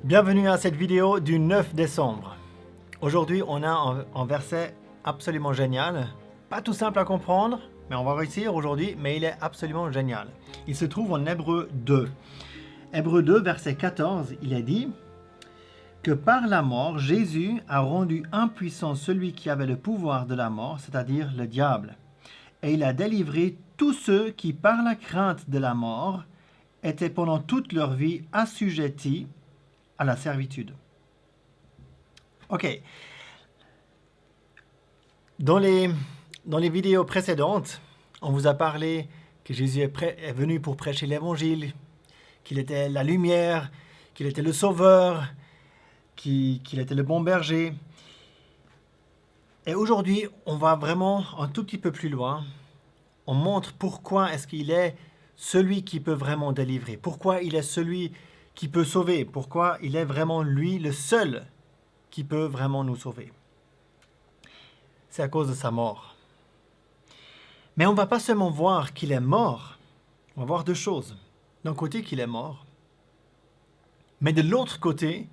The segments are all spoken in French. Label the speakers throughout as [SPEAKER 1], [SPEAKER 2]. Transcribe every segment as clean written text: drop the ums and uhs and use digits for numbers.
[SPEAKER 1] Bienvenue à cette vidéo du 9 décembre. Aujourd'hui, on a un verset absolument génial. Pas tout simple à comprendre, mais on va réussir aujourd'hui, mais il est absolument génial. Il se trouve en Hébreux 2. Hébreux 2, verset 14, il est dit que par la mort, Jésus a rendu impuissant celui qui avait le pouvoir de la mort, c'est-à-dire le diable. Et il a délivré tous ceux qui, par la crainte de la mort, étaient pendant toute leur vie assujettis à la servitude. Ok. Dans les vidéos précédentes, on vous a parlé que Jésus est venu pour prêcher l'évangile, qu'il était la lumière, qu'il était le sauveur, qu'il était le bon berger. Et aujourd'hui, on va vraiment un tout petit peu plus loin. On montre pourquoi est-ce qu'il est celui qui peut vraiment délivrer, pourquoi il est celui qui peut sauver, pourquoi il est vraiment lui le seul qui peut vraiment nous sauver. C'est à cause de sa mort. Mais on ne va pas seulement voir qu'il est mort, on va voir deux choses. D'un côté qu'il est mort, mais de l'autre côté,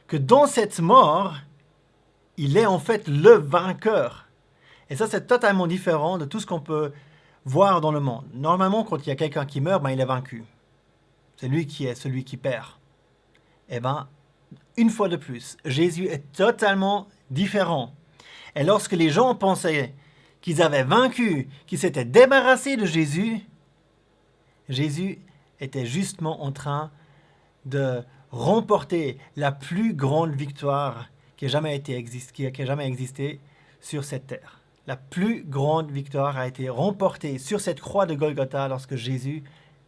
[SPEAKER 1] que dans cette mort, il est en fait le vainqueur. Et ça, c'est totalement différent de tout ce qu'on peut voir dans le monde. Normalement, quand il y a quelqu'un qui meurt, il est vaincu. C'est lui qui est celui qui perd. Eh bien, une fois de plus, Jésus est totalement différent. Et lorsque les gens pensaient qu'ils avaient vaincu, qu'ils s'étaient débarrassés de Jésus, Jésus était justement en train de remporter la plus grande victoire qui a jamais existé sur cette terre. La plus grande victoire a été remportée sur cette croix de Golgotha lorsque Jésus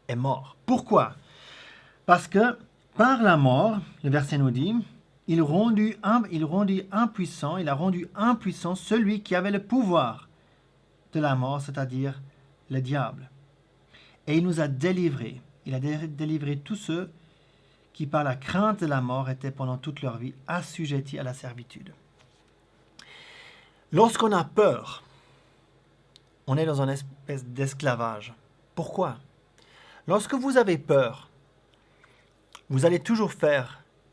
[SPEAKER 1] est mort. Pourquoi ? Parce que par la mort, le verset nous dit, il a rendu impuissant celui qui avait le pouvoir de la mort, c'est-à-dire le diable. Et il nous a délivrés. Il a délivré tous ceux qui, par la crainte de la mort, étaient pendant toute leur vie assujettis à la servitude. Lorsqu'on a peur, on est dans une espèce d'esclavage. Pourquoi ? Lorsque vous avez peur, vous allez toujours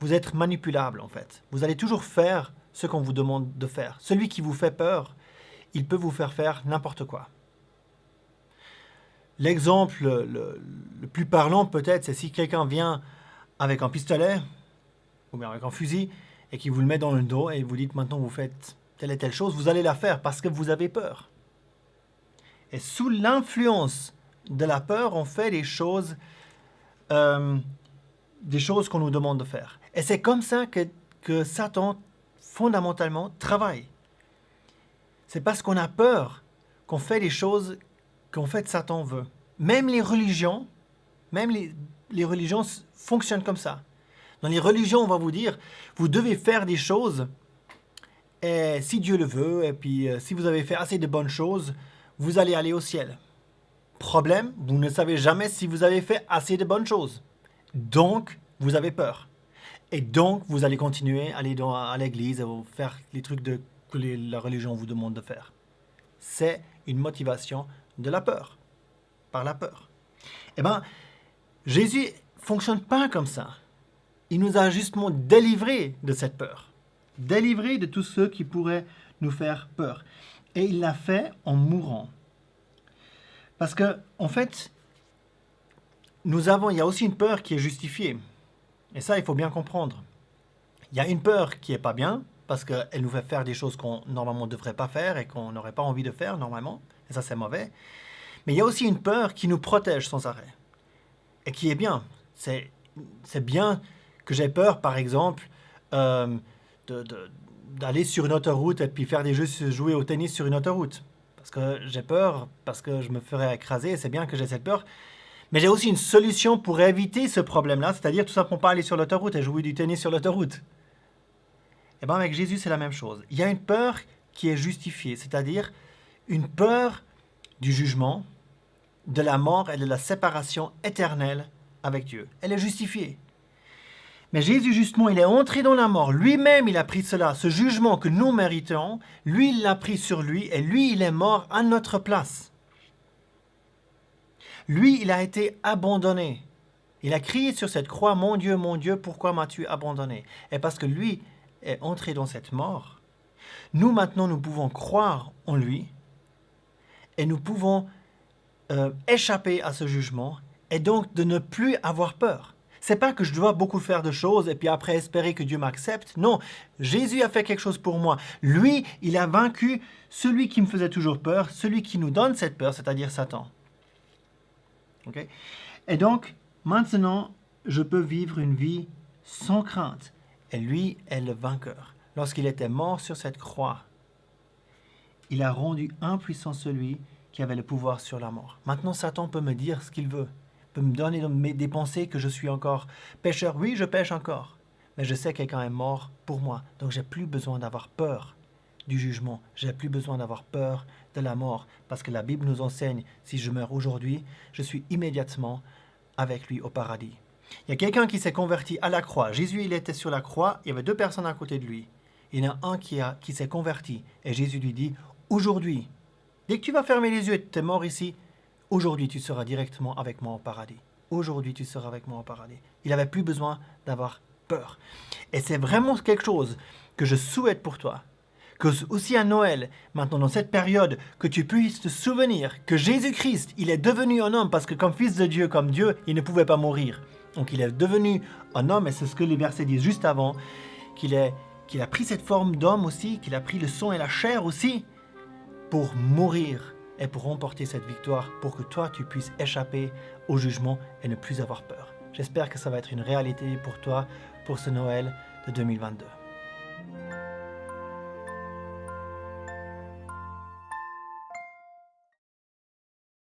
[SPEAKER 1] vous êtes manipulable en fait. Vous allez toujours faire ce qu'on vous demande de faire. Celui qui vous fait peur, il peut vous faire n'importe quoi. L'exemple le plus parlant peut-être, c'est si quelqu'un vient avec un pistolet ou bien avec un fusil et qui vous le met dans le dos et vous dites maintenant vous faites telle et telle chose, vous allez la faire parce que vous avez peur. Et sous l'influence de la peur, on fait des choses qu'on nous demande de faire. Et c'est comme ça que Satan, fondamentalement, travaille. C'est parce qu'on a peur qu'on fait des choses qu'en fait Satan veut. Même les religions fonctionnent comme ça. Dans les religions, on va vous dire, vous devez faire des choses, et si Dieu le veut, et puis si vous avez fait assez de bonnes choses, vous allez aller au ciel. Problème, vous ne savez jamais si vous avez fait assez de bonnes choses. Donc, vous avez peur. Et donc, vous allez continuer à aller à l'église et faire les trucs que la religion vous demande de faire. C'est une motivation de la peur, par la peur. Eh bien, Jésus ne fonctionne pas comme ça. Il nous a justement délivrés de cette peur. Délivrés de tous ceux qui pourraient nous faire peur. Et il l'a fait en mourant. Parce que, en fait, il y a aussi une peur qui est justifiée. Et ça, il faut bien comprendre. Il y a une peur qui n'est pas bien, parce qu'elle nous fait faire des choses qu'on normalement ne devrait pas faire et qu'on n'aurait pas envie de faire normalement. Et ça, c'est mauvais. Mais il y a aussi une peur qui nous protège sans arrêt. Et qui est bien. C'est bien que j'ai peur, par exemple, d'aller sur une autoroute et puis faire jouer au tennis sur une autoroute. Parce que j'ai peur, parce que je me ferais écraser, et c'est bien que j'ai cette peur. Mais j'ai aussi une solution pour éviter ce problème-là, c'est-à-dire tout simplement pas aller sur l'autoroute et jouer du tennis sur l'autoroute. Et bien avec Jésus, c'est la même chose. Il y a une peur qui est justifiée, c'est-à-dire une peur du jugement, de la mort et de la séparation éternelle avec Dieu. Elle est justifiée. Mais Jésus, justement, il est entré dans la mort. Lui-même, il a pris cela, ce jugement que nous méritons. Lui, il l'a pris sur lui et lui, il est mort à notre place. Lui, il a été abandonné. Il a crié sur cette croix, mon Dieu, pourquoi m'as-tu abandonné? Et parce que lui est entré dans cette mort, nous maintenant, nous pouvons croire en lui et nous pouvons échapper à ce jugement et donc de ne plus avoir peur. C'est pas que je dois beaucoup faire de choses et puis après espérer que Dieu m'accepte. Non, Jésus a fait quelque chose pour moi. Lui, il a vaincu celui qui me faisait toujours peur, celui qui nous donne cette peur, c'est-à-dire Satan. Okay? Et donc, maintenant, je peux vivre une vie sans crainte. Et lui est le vainqueur. Lorsqu'il était mort sur cette croix, il a rendu impuissant celui qui avait le pouvoir sur la mort. Maintenant, Satan peut me dire ce qu'il veut, peut me donner des pensées que je suis encore pécheur. Oui, je pêche encore, mais je sais que quelqu'un est mort pour moi. Donc, j'ai plus besoin d'avoir peur du jugement. J'ai plus besoin d'avoir peur de la mort, parce que la Bible nous enseigne, si je meurs aujourd'hui, je suis immédiatement avec lui au paradis. Il y a quelqu'un qui s'est converti à la croix. Jésus, il était sur la croix, il y avait 2 personnes à côté de lui. Il y en a un qui s'est converti, et Jésus lui dit, aujourd'hui, dès que tu vas fermer les yeux et tu es mort ici, aujourd'hui tu seras directement avec moi au paradis. Aujourd'hui tu seras avec moi au paradis. Il n'avait plus besoin d'avoir peur. Et c'est vraiment quelque chose que je souhaite pour toi. Que aussi à Noël, maintenant dans cette période, que tu puisses te souvenir que Jésus-Christ, il est devenu un homme parce que comme fils de Dieu, comme Dieu, il ne pouvait pas mourir. Donc il est devenu un homme, et c'est ce que les versets disent juste avant, qu'il a pris cette forme d'homme aussi, qu'il a pris le sang et la chair aussi, pour mourir et pour remporter cette victoire, pour que toi, tu puisses échapper au jugement et ne plus avoir peur. J'espère que ça va être une réalité pour toi, pour ce Noël de 2022.